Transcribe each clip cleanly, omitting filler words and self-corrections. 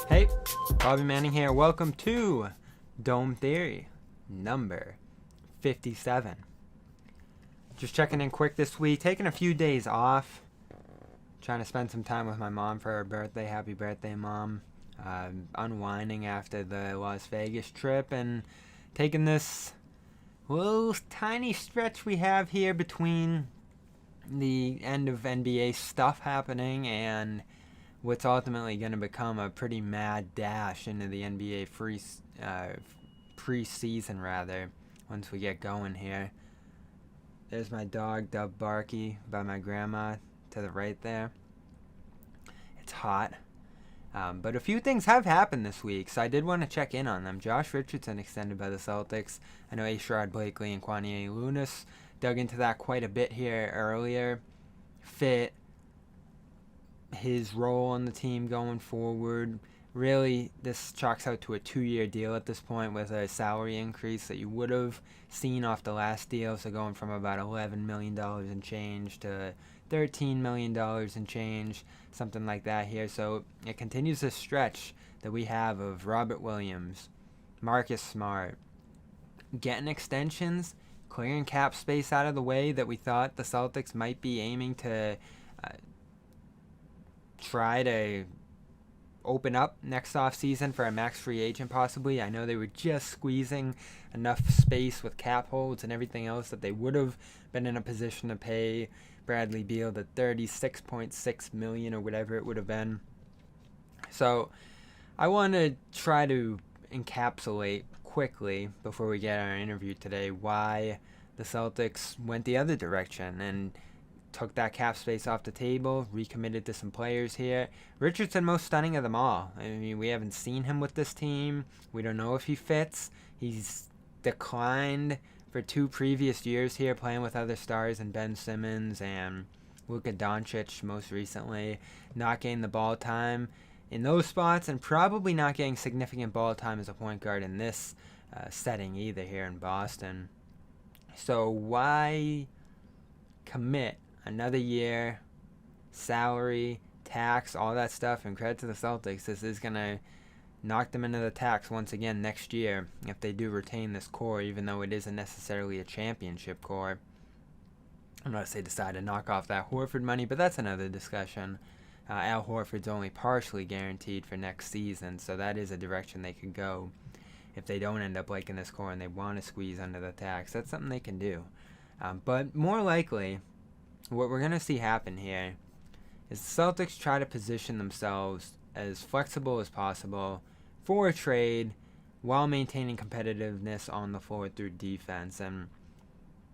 Hey, Bobby Manning here. Welcome to Dome Theory, number 57. Just checking in quick this week, taking a few days off, trying to spend some time with my mom for her birthday. Happy birthday, Mom. Unwinding after the Las Vegas trip and taking this little tiny stretch we have here between the end of NBA stuff happening and what's ultimately going to become a pretty mad dash into the NBA preseason, rather, once we get going here. There's my dog, dubbed Barky, by my grandma to the right there. It's hot. But a few things have happened this week, so I did want to check in on them. Josh Richardson extended by the Celtics. I know Ashrod Blakely and Kanye West dug into that quite a bit here earlier. Fit, his role on the team going forward. Really, this chalks out to a 2-year deal at this point with a salary increase that you would have seen off the last deal. So going from about $11 million and change to $13 million and change, something like that here. So it continues this stretch that we have of Robert Williams, Marcus Smart, getting extensions, clearing cap space out of the way that we thought the Celtics might be aiming to try to open up next offseason for a max free agent possibly. I know they were just squeezing enough space with cap holds and everything else that they would have been in a position to pay Bradley Beal the $36.6 million or whatever it would have been. So I want to try to encapsulate quickly before we get our interview today why the Celtics went the other direction and took that cap space off the table, recommitted to some players here. Richardson, most stunning of them all. I mean, we haven't seen him with this team. We don't know if he fits. He's declined for 2 previous years here, playing with other stars and Ben Simmons and Luka Doncic most recently. Not getting the ball time in those spots and probably not getting significant ball time as a point guard in this setting either here in Boston. So why commit another year, salary, tax, all that stuff, and credit to the Celtics. This is going to knock them into the tax once again next year if they do retain this core, even though it isn't necessarily a championship core. Unless they decide to knock off that Horford money, but that's another discussion. Al Horford's only partially guaranteed for next season, so that is a direction they could go if they don't end up liking this core and they want to squeeze under the tax. That's something they can do. But more likely, what we're going to see happen here is the Celtics try to position themselves as flexible as possible for a trade while maintaining competitiveness on the floor through defense. And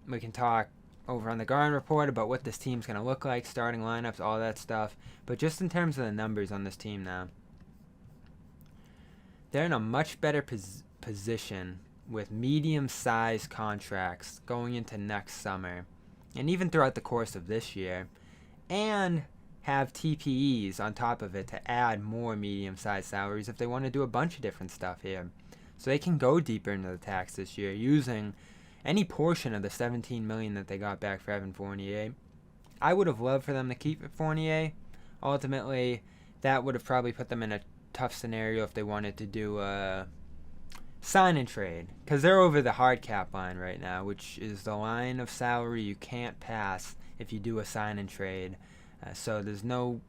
we can talk over on the Garden Report about what this team's going to look like, starting lineups, all that stuff. But just in terms of the numbers on this team now, they're in a much better position with medium-sized contracts going into next summer and even throughout the course of this year, and have TPEs on top of it to add more medium-sized salaries if they want to do a bunch of different stuff here. So they can go deeper into the tax this year using any portion of the $17 million that they got back for Evan Fournier. I would have loved for them to keep Fournier. Ultimately, that would have probably put them in a tough scenario if they wanted to do a sign and trade, because they're over the hard cap line right now, which is the line of salary you can't pass if you do a sign and trade. So there's no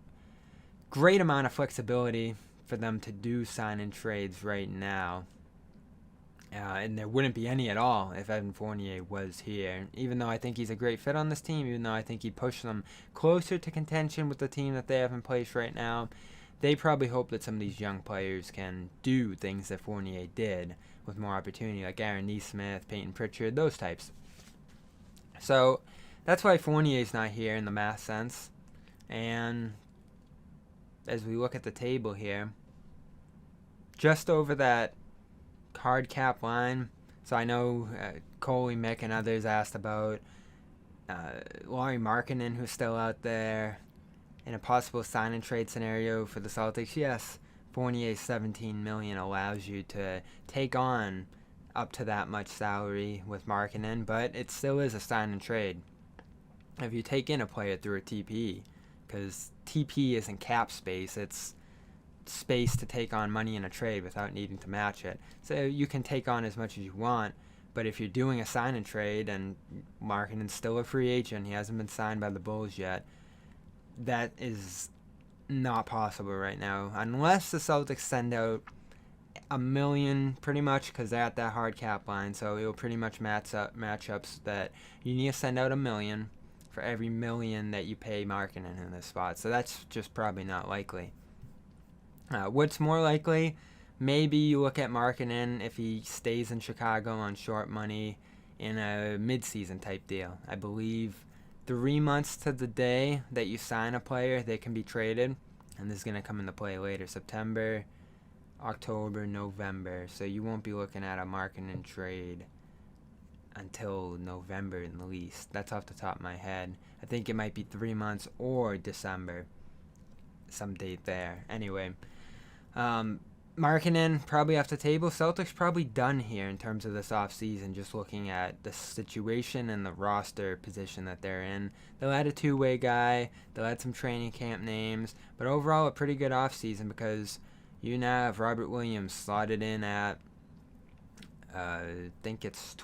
great amount of flexibility for them to do sign and trades right now. And there wouldn't be any at all if Evan Fournier was here. Even though I think he's a great fit on this team, even though I think he'd push them closer to contention with the team that they have in place right now, they probably hope that some of these young players can do things that Fournier did with more opportunity, like Aaron Nesmith, Peyton Pritchard, those types. So that's why Fournier's not here in the math sense. And as we look at the table here, just over that hard cap line. So I know Coley, Mick, and others asked about Lauri Markkanen, who's still out there in a possible sign and trade scenario for the Celtics. Yes, Fournier's $17 million allows you to take on up to that much salary with Markkanen, but it still is a sign and trade if you take in a player through a TP, because TP isn't cap space, it's space to take on money in a trade without needing to match it. So you can take on as much as you want, but if you're doing a sign and trade and Markkanen's still a free agent, he hasn't been signed by the Bulls yet, that is not possible right now unless the Celtics send out $1 million pretty much, because they're at that hard cap line, so it'll pretty much match matchups that you need to send out $1 million for every $1 million that you pay Markkanen in this spot. So that's just probably not likely. What's more likely? Maybe you look at Markkanen if he stays in Chicago on short money in a mid-season type deal. I believe 3 months to the day that you sign a player, they can be traded, and this is going to come into play later, September, October, November. So you won't be looking at a Markkanen trade until November in the least. That's off the top of my head. I think it might be 3 months or December, some date there. Anyway, Markkanen probably off the table. Celtics probably done here in terms of this offseason, just looking at the situation and the roster position that they're in. They'll add a two-way guy. They'll add some training camp names. But overall, a pretty good offseason because you now have Robert Williams slotted in at, I think it's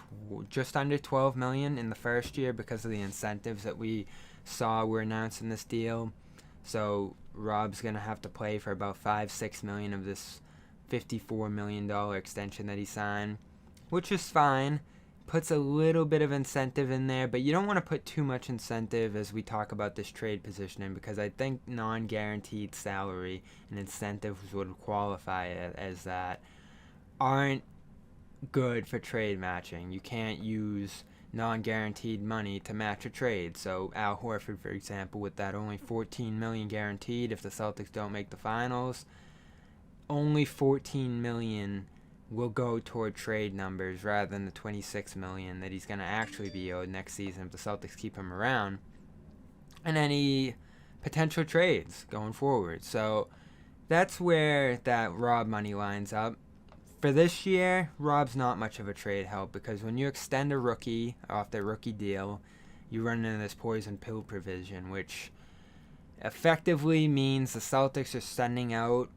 just under $12 million in the first year because of the incentives that we saw were announced in this deal. So Rob's going to have to play for about $5-6 million of this $54 million extension that he signed, which is fine. Puts a little bit of incentive in there, but you don't want to put too much incentive as we talk about this trade positioning, because I think non-guaranteed salary and incentives would qualify as that aren't good for trade matching. You can't use non-guaranteed money to match a trade. So Al Horford, for example, with that only $14 million guaranteed if the Celtics don't make the finals, only $14 million will go toward trade numbers rather than the $26 million that he's going to actually be owed next season if the Celtics keep him around, and any potential trades going forward. So that's where that Rob money lines up. For this year, Rob's not much of a trade help because when you extend a rookie off their rookie deal, you run into this poison pill provision, which effectively means the Celtics are sending out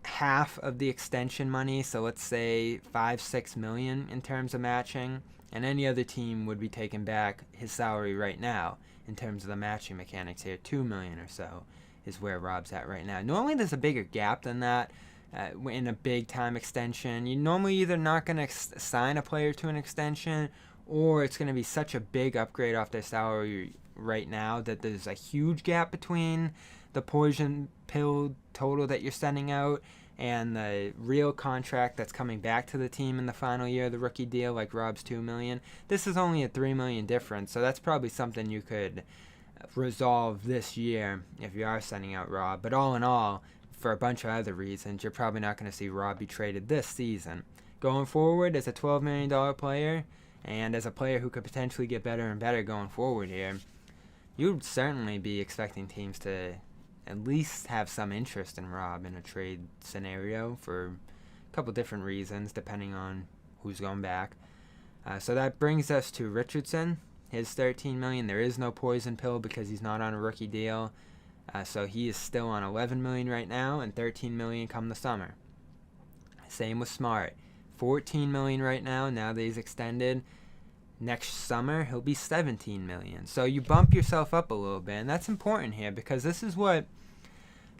half of the extension money, so let's say $5-6 million in terms of matching, and any other team would be taking back his salary right now in terms of the matching mechanics here. $2 million or so is where Rob's at right now. Normally there's a bigger gap than that in a big time extension. You're normally either not going to sign a player to an extension, or it's going to be such a big upgrade off their salary right now that there's a huge gap between the poison pill total that you're sending out and the real contract that's coming back to the team in the final year of the rookie deal, like Rob's $2 million. This is only a $3 million difference, so that's probably something you could resolve this year if you are sending out Rob. But all in all, for a bunch of other reasons, you're probably not going to see Rob be traded this season. Going forward, as a $12 million player, and as a player who could potentially get better and better going forward here, you'd certainly be expecting teams to at least have some interest in Rob in a trade scenario for a couple different reasons, depending on who's going back. So that brings us to Richardson, his $13 million. There is no poison pill because he's not on a rookie deal. So he is still on $11 million right now and $13 million come the summer. Same with Smart. $14 million right now that he's extended. Next summer, he'll be $17 million. So you bump yourself up a little bit, and that's important here because this is what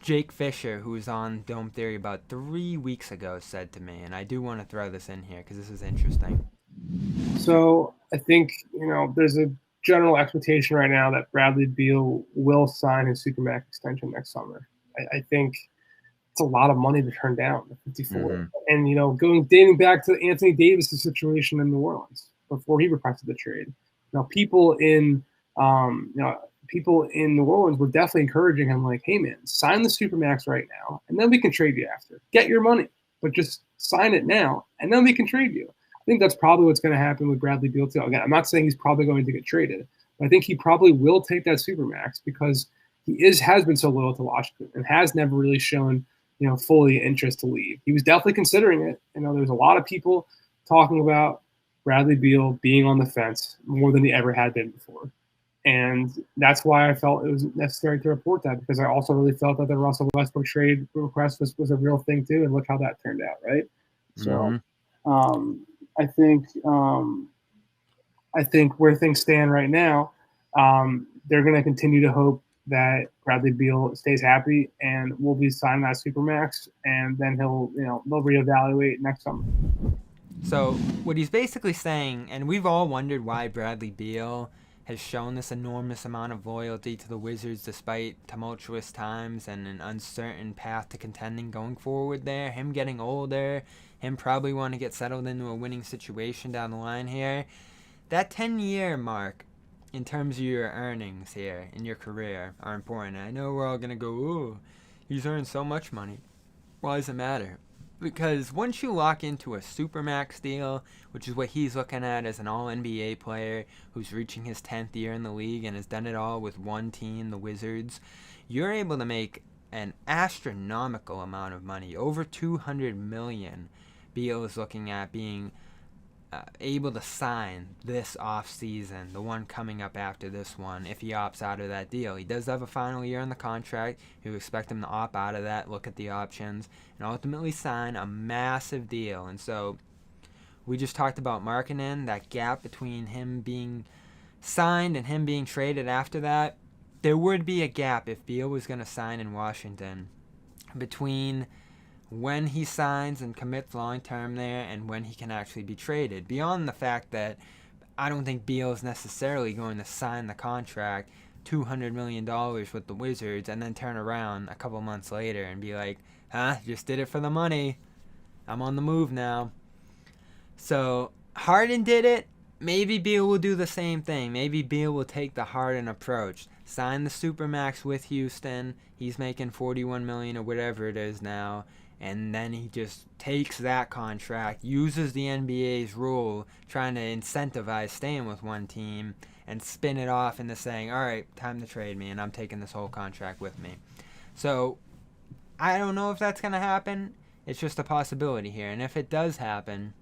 Jake Fisher, who was on Dome Theory about 3 weeks ago, said to me, and I do want to throw this in here because this is interesting. So I think, there's a general expectation right now that Bradley Beal will sign his Supermax extension next summer. I think it's a lot of money to turn down, 54. Mm-hmm. And, dating back to Anthony Davis' situation in New Orleans before he requested the trade. People in New Orleans were definitely encouraging him, like, hey, man, sign the Supermax right now, and then we can trade you after. Get your money, but just sign it now, and then we can trade you. I think that's probably what's going to happen with Bradley Beal, too. Again, I'm not saying he's probably going to get traded, but I think he probably will take that Supermax because he has been so loyal to Washington and has never really shown, fully interest to leave. He was definitely considering it. There's a lot of people talking about Bradley Beal being on the fence more than he ever had been before. And that's why I felt it was necessary to report that, because I also really felt that the Russell Westbrook trade request was a real thing too, and look how that turned out, right? So um, I think where things stand right now, they're going to continue to hope that Bradley Beal stays happy and will be signed that Supermax, and then they'll reevaluate next summer. So what he's basically saying, and we've all wondered why Bradley Beal has shown this enormous amount of loyalty to the Wizards despite tumultuous times and an uncertain path to contending going forward there. Him getting older, him probably want to get settled into a winning situation down the line here. That 10-year mark in terms of your earnings here in your career are important. I know we're all going to go, ooh, he's earned so much money. Why does it matter? Because once you lock into a Supermax deal, which is what he's looking at as an all-NBA player who's reaching his 10th year in the league and has done it all with one team, the Wizards, you're able to make an astronomical amount of money, over $200 million. Beal is looking at being able to sign this offseason, the one coming up after this one, if he opts out of that deal. He does have a final year in the contract. You expect him to opt out of that, look at the options, and ultimately sign a massive deal. And so we just talked about marketing, that gap between him being signed and him being traded after that. There would be a gap if Beal was going to sign in Washington between when he signs and commits long-term there and when he can actually be traded. Beyond the fact that I don't think Beal is necessarily going to sign the contract, $200 million with the Wizards, and then turn around a couple months later and be like, just did it for the money. I'm on the move now. So Harden did it. Maybe Beal will do the same thing. Maybe Beal will take the Harden approach. Sign the Supermax with Houston. He's making $41 million or whatever it is now. And then he just takes that contract, uses the NBA's rule, trying to incentivize staying with one team, and spin it off into saying, all right, time to trade me, and I'm taking this whole contract with me. So I don't know if that's going to happen. It's just a possibility here. And if it does happen,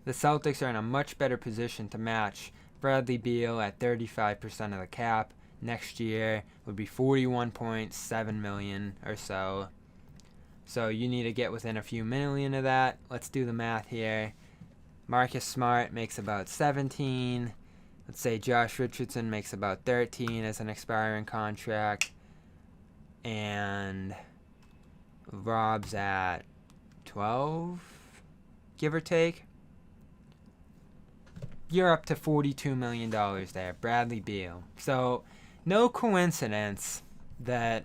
the Celtics are in a much better position to match Bradley Beal at 35% of the cap. Next year would be $41.7 million or so. So you need to get within a few million of that. Let's do the math here. Marcus Smart makes about 17. Let's say Josh Richardson makes about 13 as an expiring contract. And Rob's at 12, give or take. You're up to $42 million there, Bradley Beal. So no coincidence that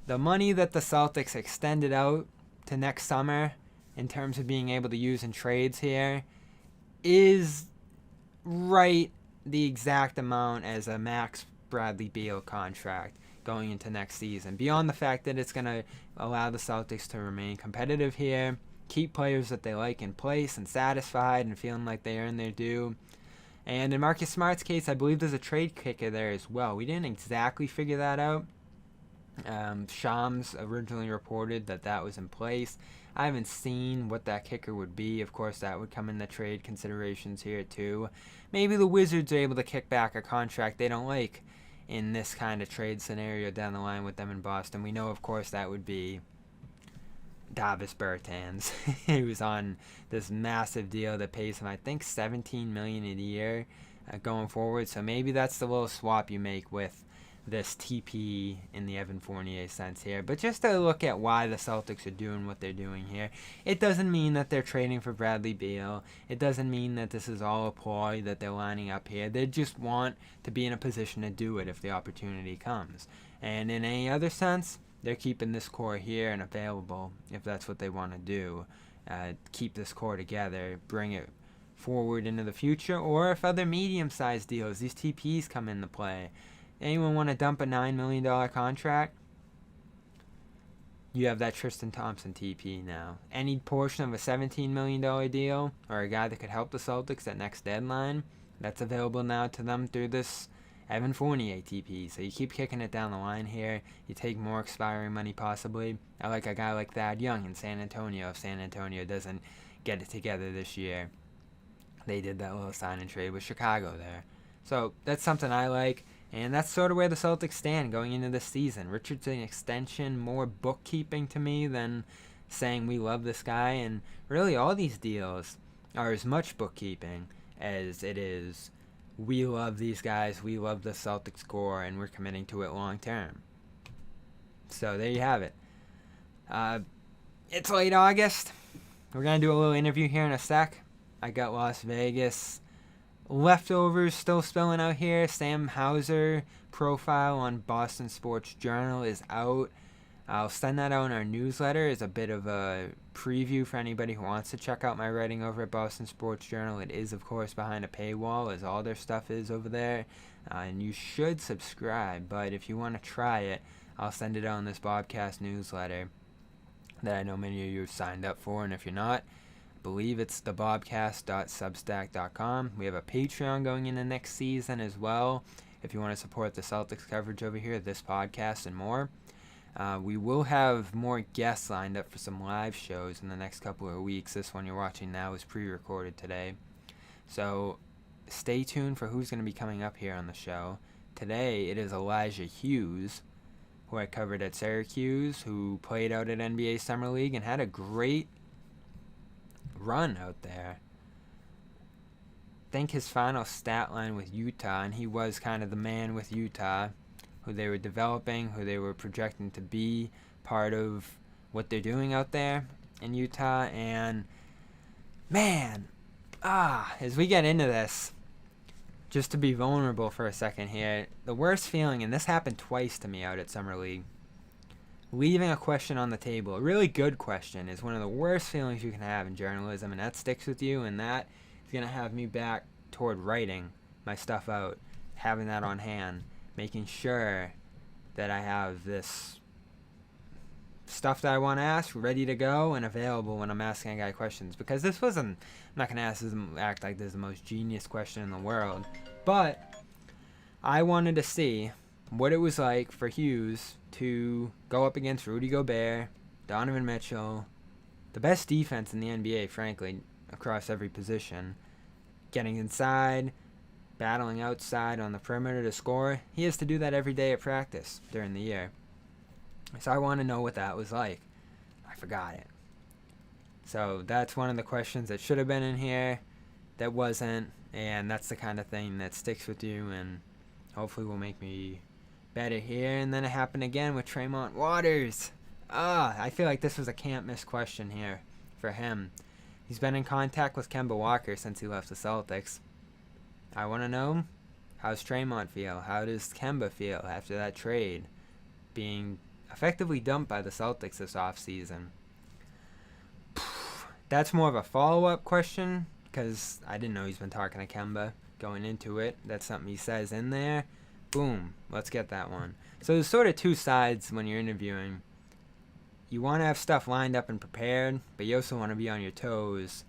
the money that the Celtics extended out to next summer in terms of being able to use in trades here is right the exact amount as a max Bradley Beal contract going into next season. Beyond the fact that it's going to allow the Celtics to remain competitive here, keep players that they like in place and satisfied and feeling like they earn their due. And in Marcus Smart's case, I believe there's a trade kicker there as well. We didn't exactly figure that out. Shams originally reported that was in place. I haven't seen what that kicker would be. Of course, that would come in the trade considerations here too. Maybe the Wizards are able to kick back a contract they don't like in this kind of trade scenario down the line with them in Boston. We know, of course, that would be Davis Bertans. He was on this massive deal that pays him, I think, $17 million a year going forward. So maybe that's the little swap you make with this TP in the Evan Fournier sense here. But just to look at why the Celtics are doing what they're doing here, it doesn't mean that they're trading for Bradley Beal. It doesn't mean that this is all a ploy that they're lining up here. They just want to be in a position to do it if the opportunity comes. And in any other sense, they're keeping this core here and available if that's what they want to do. Keep this core together, bring it forward into the future, or if other medium-sized deals, these TPs come into play. Anyone want to dump a $9 million contract? You have that Tristan Thompson TP now. Any portion of a $17 million deal, or a guy that could help the Celtics at next deadline, that's available now to them through this Evan Fournier TP. So you keep kicking it down the line here. You take more expiring money possibly. I like a guy like Thad Young in San Antonio if San Antonio doesn't get it together this year. They did that little sign and trade with Chicago there. So that's something I like. And that's sort of where the Celtics stand going into this season. Richardson extension, more bookkeeping to me than saying we love this guy. And really, all these deals are as much bookkeeping as it is we love these guys, we love the Celtics core, and we're committing to it long term. So there you have it. It's late August. We're going to do a little interview here in a sec. I got Las Vegas leftovers still spilling out here. Sam Hauser profile on Boston Sports Journal is out. I'll send that out in our newsletter as a bit of a preview for anybody who wants to check out my writing over at Boston Sports Journal. It is, of course, behind a paywall, as all their stuff is over there. And you should subscribe, but if you want to try it, I'll send it out in this Bobcast newsletter that I know many of you have signed up for. And if you're not, I believe it's thebobcast.substack.com. We have a Patreon going into next season as well. If you want to support the Celtics coverage over here, this podcast, and more. We will have more guests lined up for some live shows in the next couple of weeks. This one you're watching now is pre-recorded today. So stay tuned for who's going to be coming up here on the show. Today it is Elijah Hughes, who I covered at Syracuse, who played out at NBA Summer League and had a great run out there. I think his final stat line with Utah, and he was kind of the man with Utah, who they were developing, who they were projecting to be part of what they're doing out there in Utah. And man, as we get into this, just to be vulnerable for a second here, the worst feeling, and this happened twice to me out at Summer League, leaving a question on the table, a really good question, is one of the worst feelings you can have in journalism, and that sticks with you, and that is going to have me back toward writing my stuff out, having that on hand, making sure that I have this stuff that I want to ask ready to go and available when I'm asking a guy questions. Because this wasn't, I'm not going to act like this is the most genius question in the world, but I wanted to see what it was like for Hughes to go up against Rudy Gobert, Donovan Mitchell, the best defense in the NBA, frankly, across every position, getting inside, battling outside on the perimeter to score. He has to do that every day at practice during the year. So I want to know what that was like. I forgot it. So that's one of the questions that should have been in here that wasn't, and that's the kind of thing that sticks with you and hopefully will make me better here. And then it happened again with Tremont Waters. I feel like this was a can't miss question here for him. He's been in contact with Kemba Walker since he left the Celtics. I want to know, how's Tremont feel? How does Kemba feel after that trade, being effectively dumped by the Celtics this offseason? That's more of a follow-up question, because I didn't know he's been talking to Kemba going into it. That's something he says in there. Boom, let's get that one. So there's sort of two sides when you're interviewing. You want to have stuff lined up and prepared, but you also want to be on your toes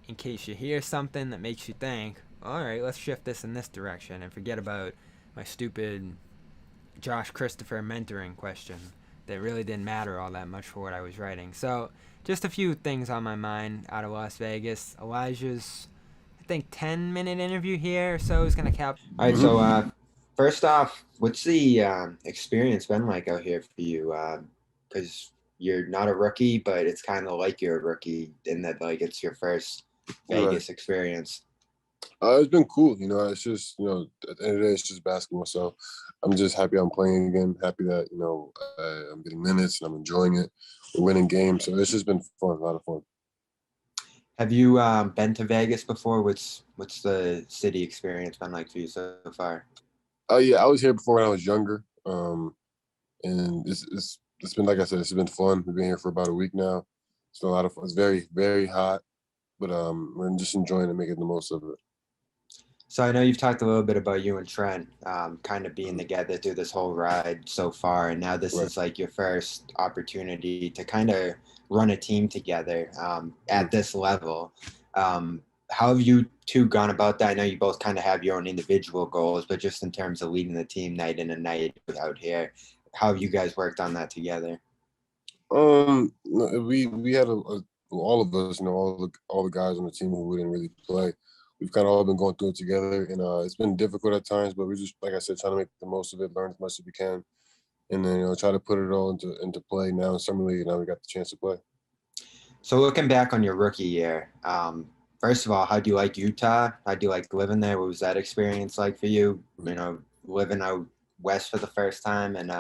in case you hear something that makes you think, all right, let's shift this in this direction and forget about my stupid Josh Christopher mentoring question that really didn't matter all that much for what I was writing. So just a few things on my mind out of Las Vegas. Elijah's, I think, 10-minute interview here or so is going to cap. All right, so first off, what's the experience been like out here for you? Because you're not a rookie, but it's kind of like you're a rookie in that, like, it's your first Vegas experience. It's been cool. It's just, at the end of the day, it's just basketball. So I'm just happy I'm playing again, happy that, I'm getting minutes and I'm enjoying it. We're winning games. So it's just been fun, a lot of fun. Have you been to Vegas before? What's the city experience been like for you so far? Yeah, I was here before when I was younger. And it's been, like I said, it's been fun. We've been here for about a week now. It's been a lot of fun. It's very, very hot, but we're just enjoying it, making the most of it. So I know you've talked a little bit about you and Trent kind of being together through this whole ride so far, and now this is like your first opportunity to kind of run a team together at this level. How have you two gone about that? I know you both kind of have your own individual goals, but just in terms of leading the team night in and night out here, how have you guys worked on that together? We had all of us, all the guys on the team who didn't really play. we've kind of all been going through it together, and it's been difficult at times, but we're just, like I said, trying to make the most of it, learn as much as we can, and then try to put it all into play now in summer league. Now we got the chance to play. So looking back on your rookie year, first of all, how do you like Utah? How do you like living there? What was that experience like for you? Living out west for the first time, and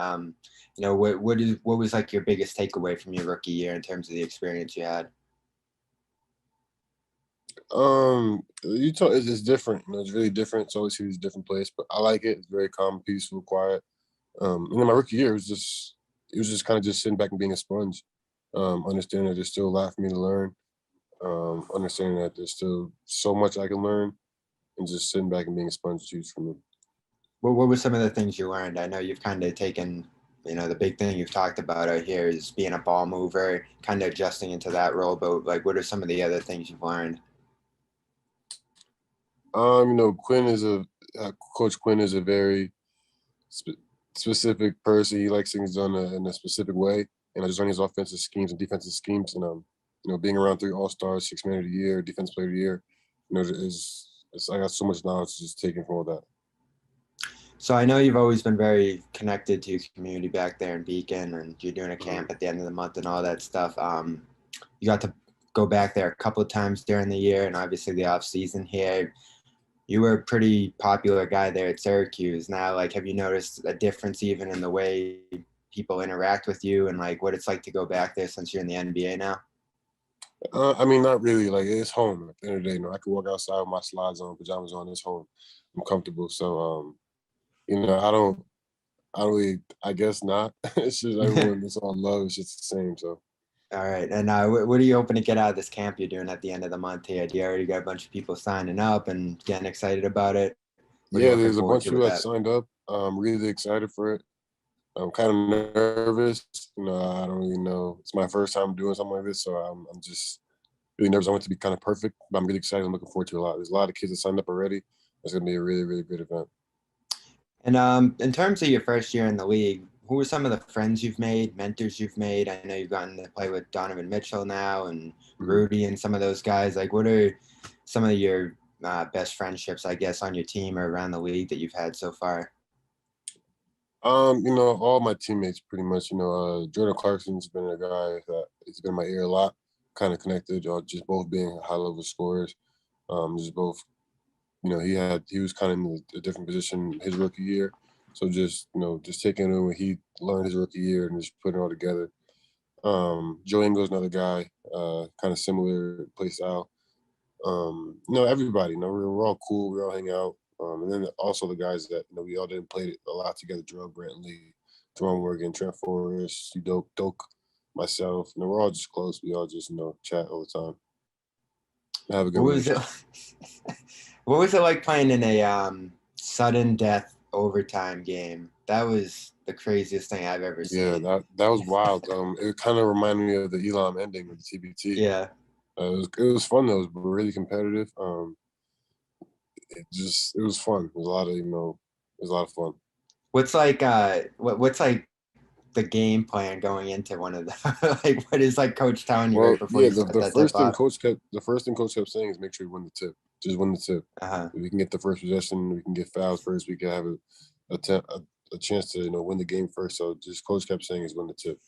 what was like your biggest takeaway from your rookie year in terms of the experience you had? Utah is different. It's really different. It's always a different place, but I like it. It's very calm, peaceful, quiet. And then my rookie year was just kind of just sitting back and being a sponge. Understanding that there's still a lot for me to learn. Understanding that there's still so much I can learn, and just sitting back and being a sponge is huge for me. What were some of the things you learned? I know you've kind of taken, the big thing you've talked about out here is being a ball mover, kind of adjusting into that role. But like, what are some of the other things you've learned? Coach Quinn is a very specific person. He likes things done in a specific way, and I just learned his offensive schemes and defensive schemes. And being around 3 All-Stars, 6 Man of the Year, Defense Player of the Year, I got so much knowledge just taken from all that. So I know you've always been very connected to your community back there in Beacon, and you're doing a camp at the end of the month and all that stuff. You got to go back there a couple of times during the year, and obviously the off season here. You were a pretty popular guy there at Syracuse. Now, like, have you noticed a difference even in the way people interact with you, and like what it's like to go back there since you're in the NBA now? Not really. Like, it's home at the end of the day. I can walk outside with my slides on, pajamas on. It's home. I'm comfortable. So, I guess not. It's just everyone, it's all love. It's just the same. So. All right. And what are you hoping to get out of this camp you're doing at the end of the month here? Do you already got a bunch of people signing up and getting excited about it? Yeah, there's a bunch of people that signed up. I'm really excited for it. I'm kind of nervous. I don't really know. It's my first time doing something like this, so I'm just really nervous. I want it to be kind of perfect, but I'm really excited. I'm looking forward to a lot. There's a lot of kids that signed up already. It's going to be a really, really good event. And in terms of your first year in the league, who are some of the friends you've made, mentors you've made? I know you've gotten to play with Donovan Mitchell now and Rudy and some of those guys. Like, what are some of your best friendships, I guess, on your team or around the league that you've had so far? All my teammates pretty much. Jordan Clarkson's been a guy that has been in my ear a lot, kind of connected, just both being high-level scorers. Just both, he was kind of in a different position his rookie year. So just taking it when he learned his rookie year and just putting it all together. Joe Ingles, another guy, kind of similar play style. Everybody, we're all cool. We all hang out. And then also the guys that, we all didn't play a lot together, Jerome Brantley, Jerome Morgan, Trent Forrest, Doak, myself. We're all just close. We all just, chat all the time. Have a good relationship. What was it like playing in a sudden death overtime game? That was the craziest thing I've ever seen. Yeah, that was wild. It kind of reminded me of the Elam ending with the TBT. Yeah. It was fun though. It was really competitive. It was fun. It was a lot of fun. What's like what's like the game plan going into one of the like what is like coach telling you right before you start the first thing coach kept saying is make sure you win the tip. Just win the tip. Uh-huh. If we can get the first possession, we can get fouls first, we can have a chance to win the game first. So just coach kept saying is win the tip.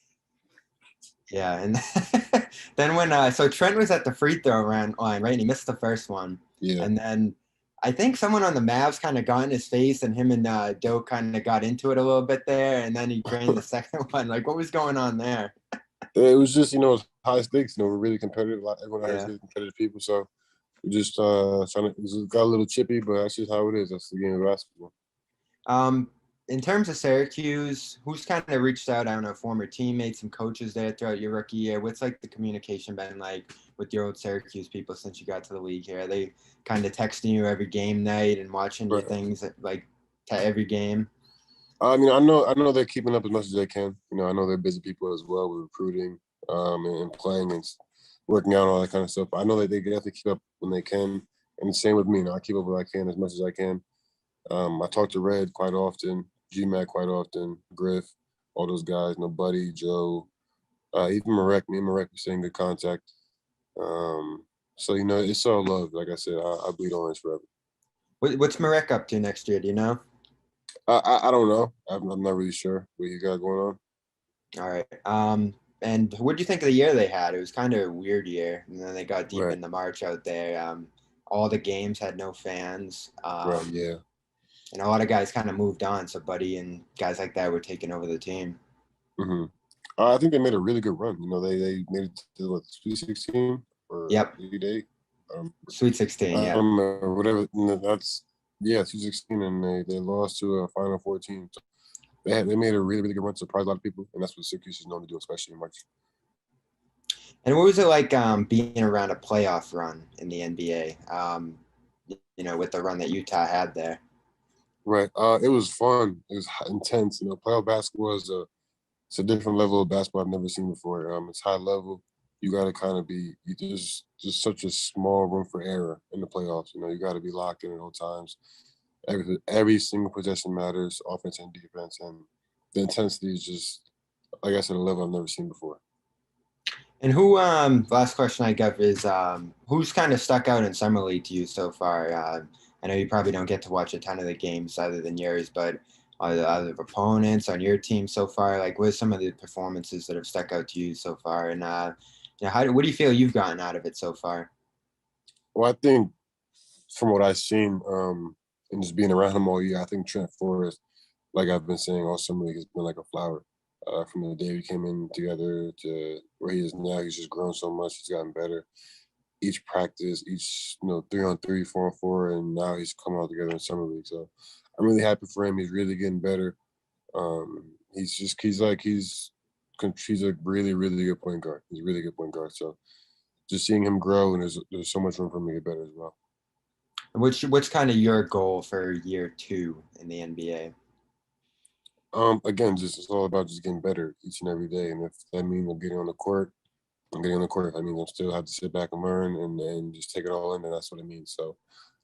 Yeah, and then when so Trent was at the free throw line, right? And he missed the first one. Yeah. And then I think someone on the Mavs kind of got in his face, and him and Doe kind of got into it a little bit there, and then he drained the second one. Like, what was going on there? It was just, high stakes. We're really competitive. Everyone has really competitive people, so we just got a little chippy, but that's just how it is. That's the game of basketball. In terms of Syracuse, who's kind of reached out? I don't know, former teammates and coaches there throughout your rookie year. What's like the communication been like with your old Syracuse people since you got to the league here? Are they kind of texting you every game night and watching your things like to every game? I know they're keeping up as much as they can. I know they're busy people as well with recruiting and playing and working out and all that kind of stuff. I know that they definitely keep up when they can. And the same with me. I keep up when I can as much as I can. I talk to Red quite often. GMAC quite often, Griff, all those guys, Buddy, Joe, even Marek. Me and Marek were staying in good contact. So it's all love. Like I said, I bleed orange forever. What's Marek up to next year? Do you know? I don't know. I'm not really sure what you got going on. All right. And what do you think of the year they had? It was kind of a weird year, and then they got deep Right. into March out there. All the games had no fans. Right. Yeah. And a lot of guys kind of moved on. So Buddy and guys like that were taking over the team. Mm-hmm. I think they made a really good run. They made it to what, Sweet 16 or Yep. Elite 8. Sweet 16. I Yeah. don't know, whatever. That's Sweet 16, and they lost to a Final Four team. So they made a really, really good run, surprised a lot of people, and that's what Syracuse is known to do, especially in March. And what was it like being around a playoff run in the NBA? With the run that Utah had there. Right. It was fun. It was intense. Playoff basketball it's a different level of basketball I've never seen before. It's high level. You got to kind of be there's just such a small room for error in the playoffs. You got to be locked in at all times. Every single possession matters, offense and defense, and the intensity is just, like I said, a level I've never seen before. And who? Last question I got is who's kind of stuck out in summer league to you so far? I know you probably don't get to watch a ton of the games other than yours, but are the other opponents on your team so far? Like, what are some of the performances that have stuck out to you so far? And what do you feel you've gotten out of it so far? Well, I think from what I've seen, and just being around him all year, I think Trent Forrest, like I've been saying all summer league, has been like a flower. From the day we came in together to where he is now, he's just grown so much. He's gotten better. Each practice, each 3-on-3, 4-on-4, and now he's coming out together in summer league. So I'm really happy for him. He's really getting better. He's a really, really good point guard. He's a really good point guard. So just seeing him grow, and there's so much room for him to get better as well. And what's kind of your goal for year 2 in the NBA? Again, it's all about just getting better each and every day. And if that means I'm getting on the court, I'm getting on the court. If that means I still have to sit back and learn and just take it all in, then that's what it means. So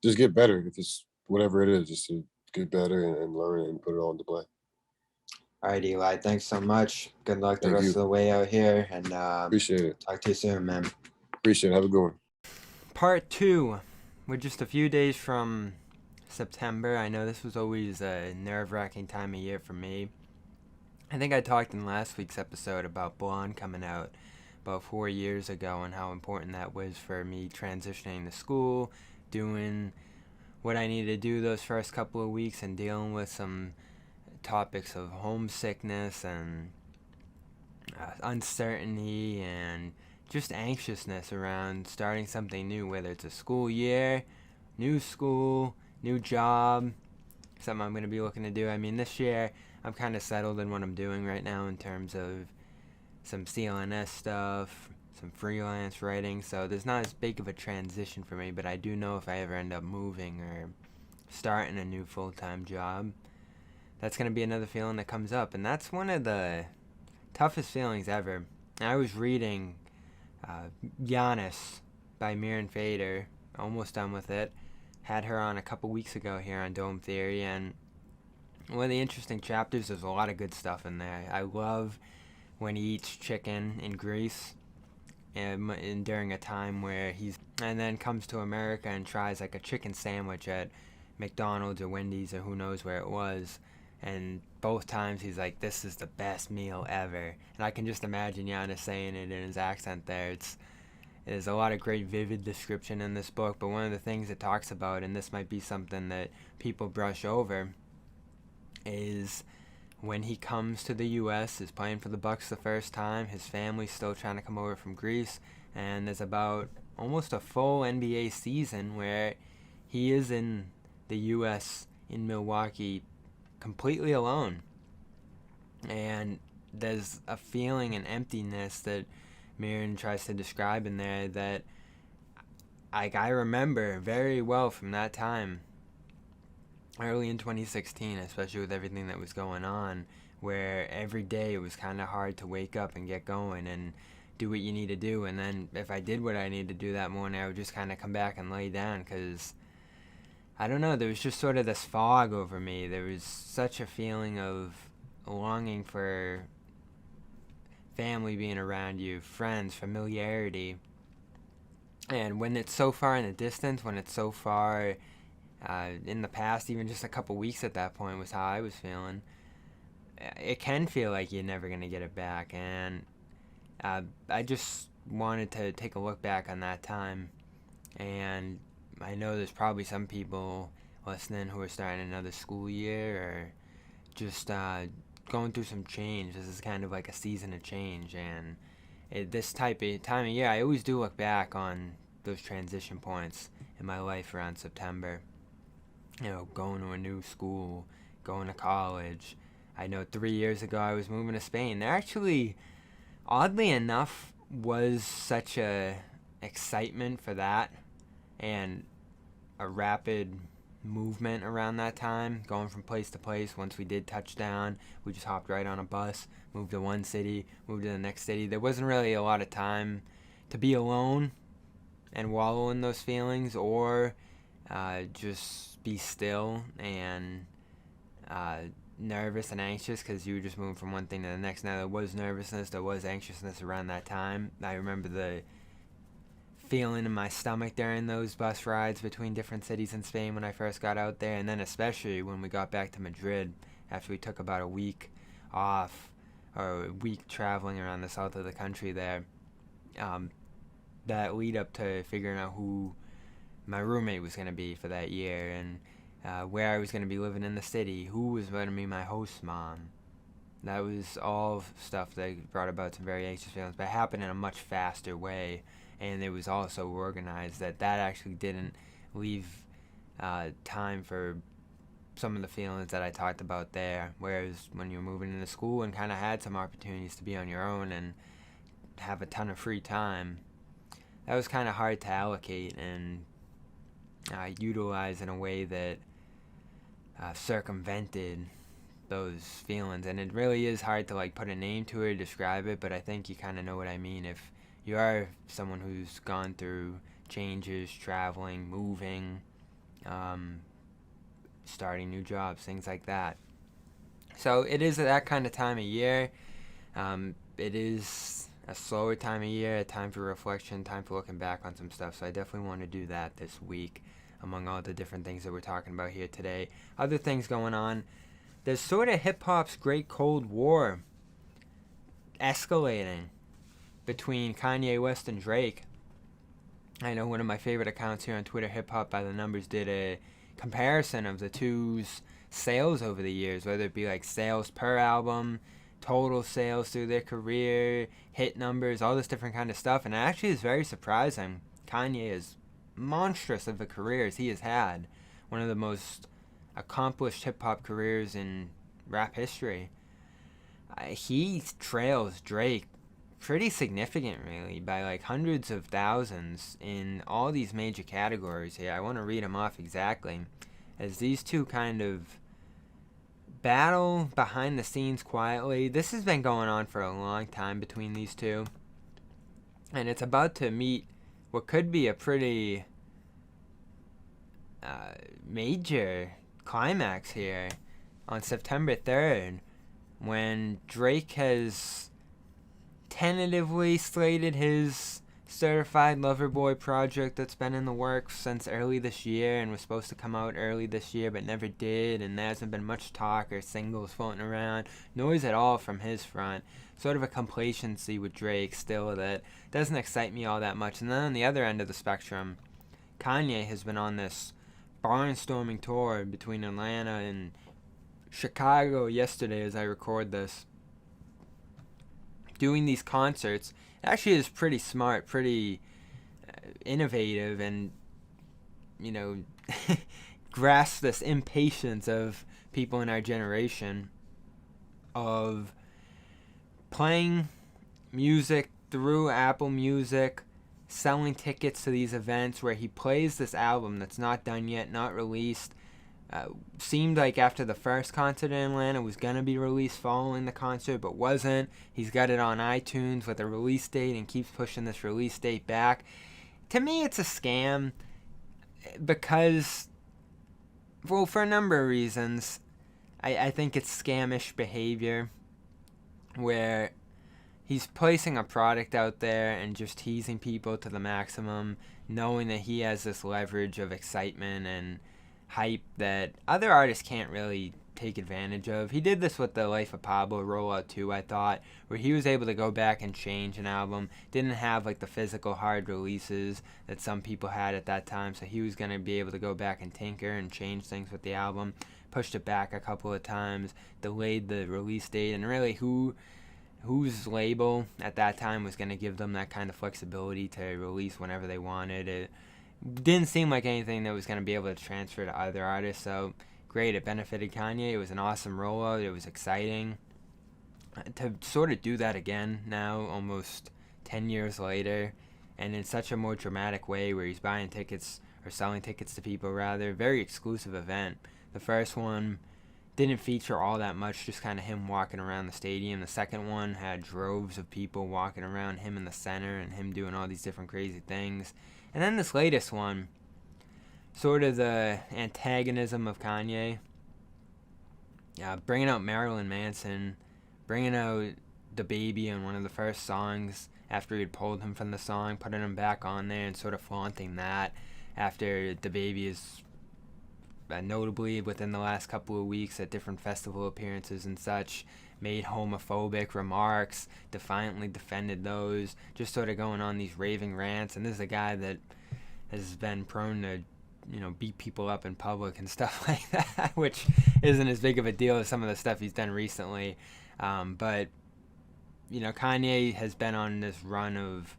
just get better. If it's whatever it is, just to get better and learn and put it all into play. All right, Eli. Thanks so much. Good luck the Thank rest you. of the way out here. And Appreciate it. Talk to you soon, man. Appreciate it. Have a good one. Part 2. We're just a few days from September. I know this was always a nerve-wracking time of year for me. I think I talked in last week's episode about Blonde coming out about 4 years ago and how important that was for me transitioning to school, doing what I needed to do those first couple of weeks, and dealing with some topics of homesickness and uncertainty and just anxiousness around starting something new, whether it's a school year, new school, new job, something I'm going to be looking to do. I mean, this year I'm kind of settled in what I'm doing right now in terms of some CLNS stuff, some freelance writing, so there's not as big of a transition for me, but I do know if I ever end up moving or starting a new full-time job, that's going to be another feeling that comes up, and that's one of the toughest feelings ever. I was reading Giannis by Miran Fader, almost done with it, had her on a couple weeks ago here on Dome Theory, and one of the interesting chapters, there's a lot of good stuff in there. I love when he eats chicken in Greece and during a time where and then comes to America and tries like a chicken sandwich at McDonald's or Wendy's or who knows where it was, and both times he's like, this is the best meal ever. And I can just imagine Giannis saying it in his accent there. There's a lot of great vivid description in this book, but one of the things it talks about, and this might be something that people brush over, is when he comes to the U.S., is playing for the Bucks the first time, his family's still trying to come over from Greece, and there's about almost a full NBA season where he is in the U.S. in Milwaukee completely alone. And there's a feeling and emptiness that Miran tries to describe in there that I remember very well from that time, early in 2016, especially with everything that was going on, where every day it was kind of hard to wake up and get going and do what you need to do. And then if I did what I needed to do that morning, I would just kind of come back and lay down because, I don't know, there was just sort of this fog over me. There was such a feeling of longing for family being around you, friends, familiarity. And when it's so far in the distance, when it's so far in the past, even just a couple weeks at that point was how I was feeling. It can feel like you're never going to get it back. And I just wanted to take a look back on that time. And I know there's probably some people listening who are starting another school year or just going through some change. This is kind of like a season of change. And this time of year, I always do look back on those transition points in my life around September. You know, going to a new school, going to college. I know 3 years ago I was moving to Spain. There actually, oddly enough, was such a excitement for that and a rapid movement around that time, going from place to place. Once we did touch down, we just hopped right on a bus, moved to one city, moved to the next city. There wasn't really a lot of time to be alone and wallow in those feelings, or just be still and nervous and anxious because you were just moving from one thing to the next. Now, there was nervousness, there was anxiousness around that time. I remember the feeling in my stomach during those bus rides between different cities in Spain when I first got out there, and then especially when we got back to Madrid after we took about a week off, or a week traveling around the south of the country there. That lead up to figuring out who my roommate was going to be for that year, and where I was going to be living in the city, who was going to be my host mom. That was all stuff that brought about some very anxious feelings, but it happened in a much faster way, and it was also organized that actually didn't leave time for some of the feelings that I talked about there. Whereas when you're moving into school and kind of had some opportunities to be on your own and have a ton of free time, that was kind of hard to allocate and utilize in a way that circumvented those feelings. And it really is hard to like put a name to it or describe it, but I think you kind of know what I mean. If you are someone who's gone through changes, traveling, moving, starting new jobs, things like that. So it is that kind of time of year. It is a slower time of year, a time for reflection, time for looking back on some stuff. So I definitely want to do that this week among all the different things that we're talking about here today. Other things going on. There's sort of hip-hop's Great Cold War escalating between Kanye West and Drake. I know one of my favorite accounts here on Twitter, Hip Hop by the Numbers, did a comparison of the two's sales over the years, whether it be like sales per album, total sales through their career, hit numbers, all this different kind of stuff. And it actually is very surprising. Kanye is monstrous of the careers he has had. One of the most accomplished hip-hop careers in rap history. He trails Drake pretty significant, really, by like hundreds of thousands in all these major categories here. I want to read them off exactly, as these two kind of battle behind the scenes quietly. This has been going on for a long time between these two, and it's about to meet what could be a pretty major climax here on September 3rd, when Drake has tentatively slated his Certified Lover Boy project that's been in the works since early this year and was supposed to come out early this year but never did, and there hasn't been much talk or singles floating around, noise at all from his front. Sort of a complacency with Drake still that doesn't excite me all that much. And then on the other end of the spectrum, Kanye has been on this barnstorming tour between Atlanta and Chicago yesterday as I record this, doing these concerts. It actually is pretty smart, pretty innovative, and, you know, grasp this impatience of people in our generation of playing music through Apple Music, selling tickets to these events where he plays this album that's not done yet, not released. Seemed like after the first concert in Atlanta was going to be released following the concert, but wasn't. He's got it on iTunes with a release date and keeps pushing this release date back. To me, it's a scam because, well, for a number of reasons. I think it's scamish behavior where he's placing a product out there and just teasing people to the maximum, knowing that he has this leverage of excitement and hype that other artists can't really take advantage of. He did this with the Life of Pablo rollout too, I thought, where he was able to go back and change an album. Didn't have like the physical hard releases that some people had at that time, so he was going to be able to go back and tinker and change things with the album. Pushed it back a couple of times, delayed the release date, and really whose label at that time was going to give them that kind of flexibility to release whenever they wanted. It didn't seem like anything that was going to be able to transfer to other artists, so great. It benefited Kanye. It was an awesome rollout. It was exciting. To sort of do that again now, almost 10 years later, and in such a more dramatic way where he's buying tickets, or selling tickets to people rather, very exclusive event. The first one didn't feature all that much, just kind of him walking around the stadium. The second one had droves of people walking around him in the center and him doing all these different crazy things. And then this latest one, sort of the antagonism of Kanye, bringing out Marilyn Manson, bringing out the baby on one of the first songs after he had pulled him from the song, putting him back on there and sort of flaunting that after the baby is notably within the last couple of weeks at different festival appearances and such, made homophobic remarks, defiantly defended those, just sort of going on these raving rants. And this is a guy that has been prone to, beat people up in public and stuff like that, which isn't as big of a deal as some of the stuff he's done recently. But Kanye has been on this run of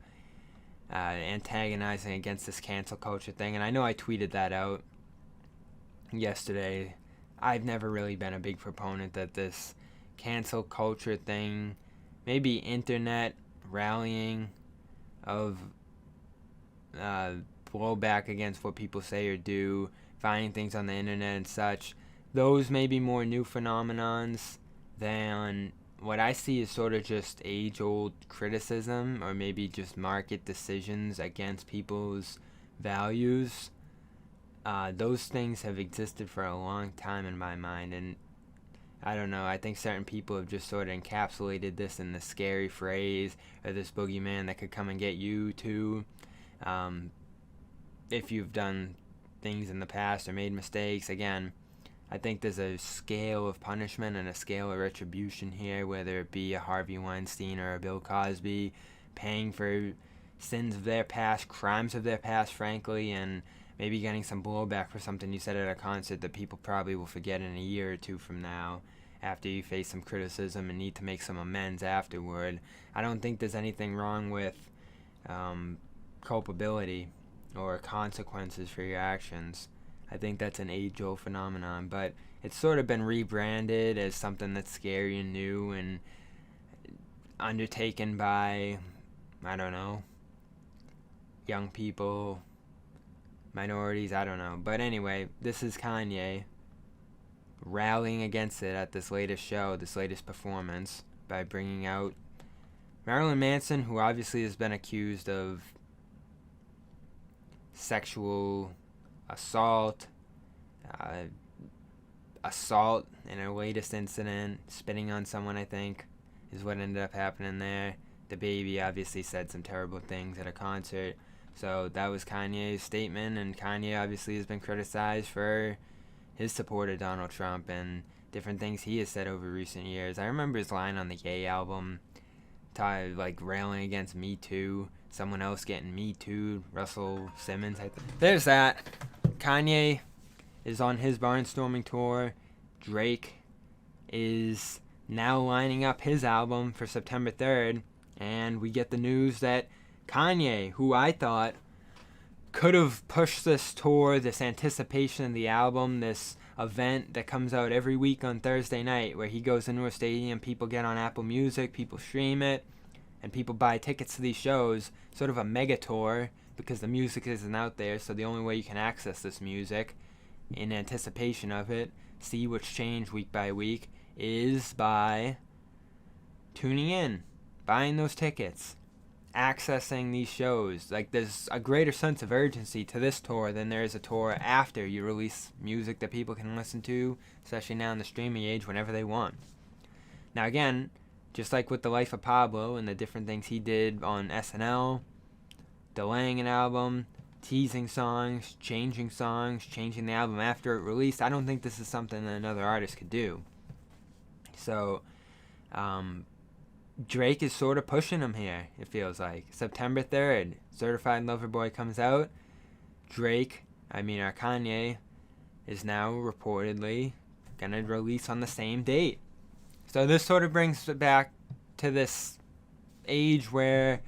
antagonizing against this cancel culture thing, and I know I tweeted that out yesterday. I've never really been a big proponent that this cancel culture thing, maybe internet rallying of blowback against what people say or do, finding things on the internet and such, those may be more new phenomenons than what I see is sort of just age-old criticism, or maybe just market decisions against people's values. Those things have existed for a long time in my mind, and I don't know, I think certain people have just sort of encapsulated this in the scary phrase, or this boogeyman that could come and get you too. If you've done things in the past or made mistakes, again, I think there's a scale of punishment and a scale of retribution here, whether it be a Harvey Weinstein or a Bill Cosby, paying for sins of their past, crimes of their past, frankly, and maybe getting some blowback for something you said at a concert that people probably will forget in a year or two from now, after you face some criticism and need to make some amends afterward. I don't think there's anything wrong with culpability or consequences for your actions. I think that's an age-old phenomenon, but it's sort of been rebranded as something that's scary and new and undertaken by, I don't know, young people, minorities, I don't know. But anyway, this is Kanye rallying against it at this latest show, this latest performance, by bringing out Marilyn Manson, who obviously has been accused of sexual assault in a latest incident, spitting on someone, I think, is what ended up happening there. The baby obviously said some terrible things at a concert. So that was Kanye's statement, and Kanye obviously has been criticized for his support of Donald Trump and different things he has said over recent years. I remember his line on the Ye album, like railing against Me Too, someone else getting Me Too, Russell Simmons. There's that. Kanye is on his barnstorming tour. Drake is now lining up his album for September 3rd, and we get the news that Kanye, who I thought could have pushed this tour, this anticipation of the album, this event that comes out every week on Thursday night where he goes into a stadium, people get on Apple Music, people stream it, and people buy tickets to these shows, sort of a mega tour, because the music isn't out there, so the only way you can access this music in anticipation of it, see what's changed week by week, is by tuning in, buying those tickets, accessing these shows. Like, there's a greater sense of urgency to this tour than there is a tour after you release music that people can listen to, especially now in the streaming age, whenever they want. Now again, just like with The Life of Pablo and the different things he did on SNL, delaying an album, teasing songs, changing the album after it released. I don't think this is something that another artist could do. So, Drake is sort of pushing him here, it feels like. September 3rd, Certified Lover Boy comes out. Kanye is now reportedly going to release on the same date. So this sort of brings it back to this age where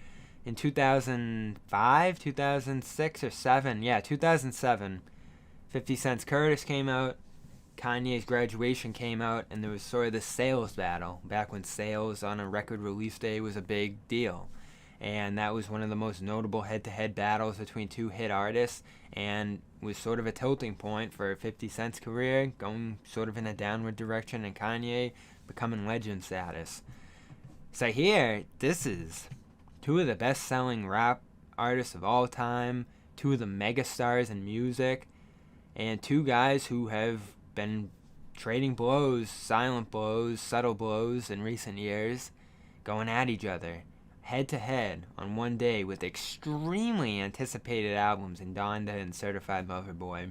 in 2005, 2006, or 2007, 50 Cent's Curtis came out, Kanye's Graduation came out, and there was sort of this sales battle, back when sales on a record release day was a big deal. And that was one of the most notable head-to-head battles between two hit artists, and was sort of a tilting point for 50 Cent's career, going sort of in a downward direction, and Kanye becoming legend status. So here, this is two of the best-selling rap artists of all time, two of the megastars in music, and two guys who have been trading blows, silent blows, subtle blows in recent years, going at each other head-to-head on one day with extremely anticipated albums in Donda and Certified Lover Boy.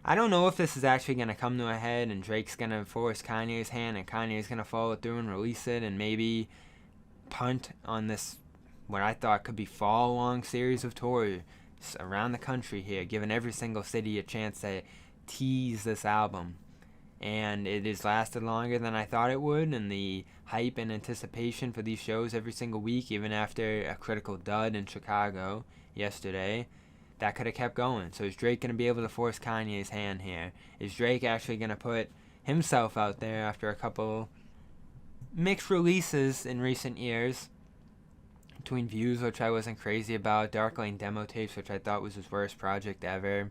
I don't know if this is actually going to come to a head and Drake's going to force Kanye's hand and Kanye's going to follow through and release it and maybe punt on this, what I thought could be fall-long series of tours around the country here, giving every single city a chance to tease this album. And it has lasted longer than I thought it would, and the hype and anticipation for these shows every single week, even after a critical dud in Chicago yesterday, that could have kept going. So is Drake going to be able to force Kanye's hand here? Is Drake actually going to put himself out there after a couple mixed releases in recent years? Between Views, which I wasn't crazy about, Dark Lane demo tapes, which I thought was his worst project ever,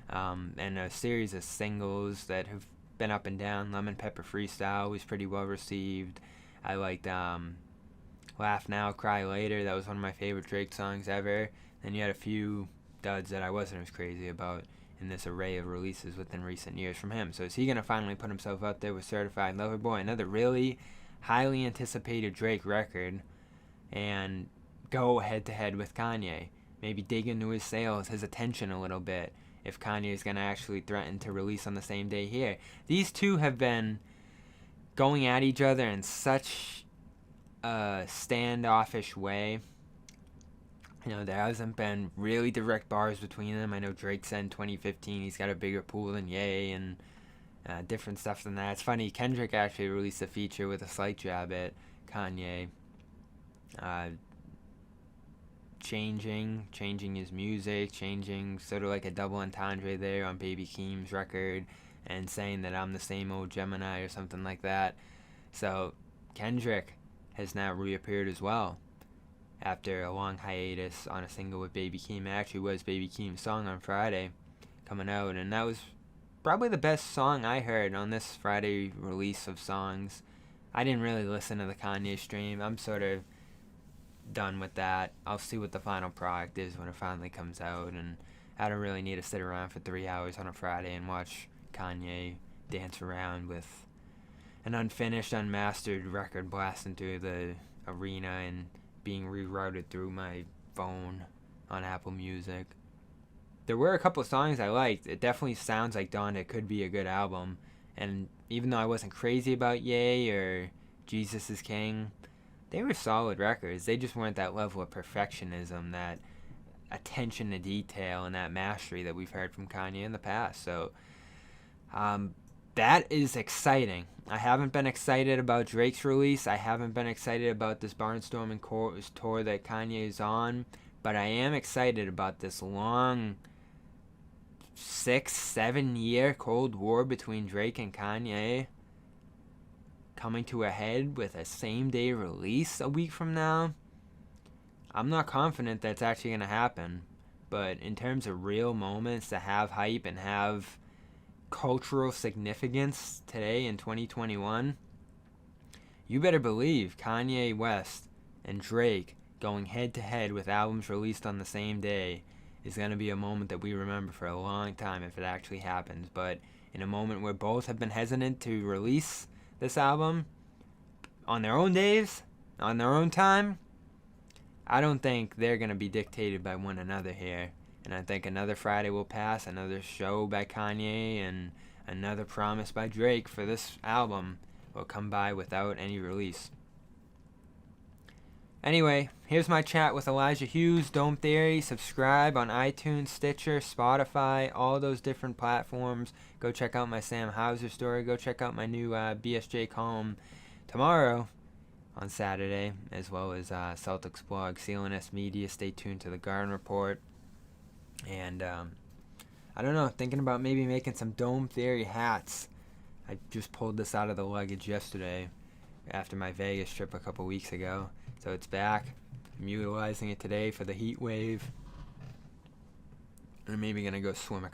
and a series of singles that have been up and down. Lemon Pepper Freestyle was pretty well received. I liked Laugh Now, Cry Later. That was one of my favorite Drake songs ever. Then you had a few duds that I wasn't as crazy about in this array of releases within recent years from him. So is he going to finally put himself out there with Certified Lover Boy, another really highly anticipated Drake record, and go head-to-head with Kanye? Maybe dig into his sales, his attention a little bit, if Kanye is going to actually threaten to release on the same day here. These two have been going at each other in such a standoffish way. There hasn't been really direct bars between them. I know Drake said in 2015 he's got a bigger pool than Ye and different stuff than that. It's funny, Kendrick actually released a feature with a slight jab at Kanye. Changing his music, changing sort of like a double entendre there on Baby Keem's record, and saying that I'm the same old Gemini or something like that. So Kendrick has now reappeared as well after a long hiatus on a single with Baby Keem. It actually was Baby Keem's song on Friday coming out, and that was probably the best song I heard on this Friday release of songs. I didn't really listen to the Kanye stream. I'm sort of done with that. I'll see what the final product is when it finally comes out, and I don't really need to sit around for 3 hours on a Friday and watch Kanye dance around with an unfinished, unmastered record blasting through the arena and being rerouted through my phone on Apple Music. There were a couple of songs I liked. It definitely sounds like Donda could be a good album, and even though I wasn't crazy about Ye or Jesus is King, they were solid records. They just weren't that level of perfectionism, that attention to detail, and that mastery that we've heard from Kanye in the past. So that is exciting. I haven't been excited about Drake's release. I haven't been excited about this barnstorming tour that Kanye is on. But I am excited about this long 6-7 year Cold War between Drake and Kanye coming to a head with a same-day release a week from now. I'm not confident that's actually going to happen, but in terms of real moments to have hype and have cultural significance today in 2021, you better believe Kanye West and Drake going head-to-head with albums released on the same day is going to be a moment that we remember for a long time if it actually happens. But in a moment where both have been hesitant to release this album, on their own days, on their own time, I don't think they're going to be dictated by one another here. And I think another Friday will pass, another show by Kanye, and another promise by Drake for this album will come by without any release. Anyway, here's my chat with Elijah Hughes, Dome Theory. Subscribe on iTunes, Stitcher, Spotify, all those different platforms. Go check out my Sam Hauser story. Go check out my new BSJ column tomorrow on Saturday, as well as Celtics blog, CLNS Media. Stay tuned to the Garden Report. And I don't know, thinking about maybe making some Dome Theory hats. I just pulled this out of the luggage yesterday after my Vegas trip a couple weeks ago. So it's back. I'm utilizing it today for the heat wave. I'm maybe going to go swim a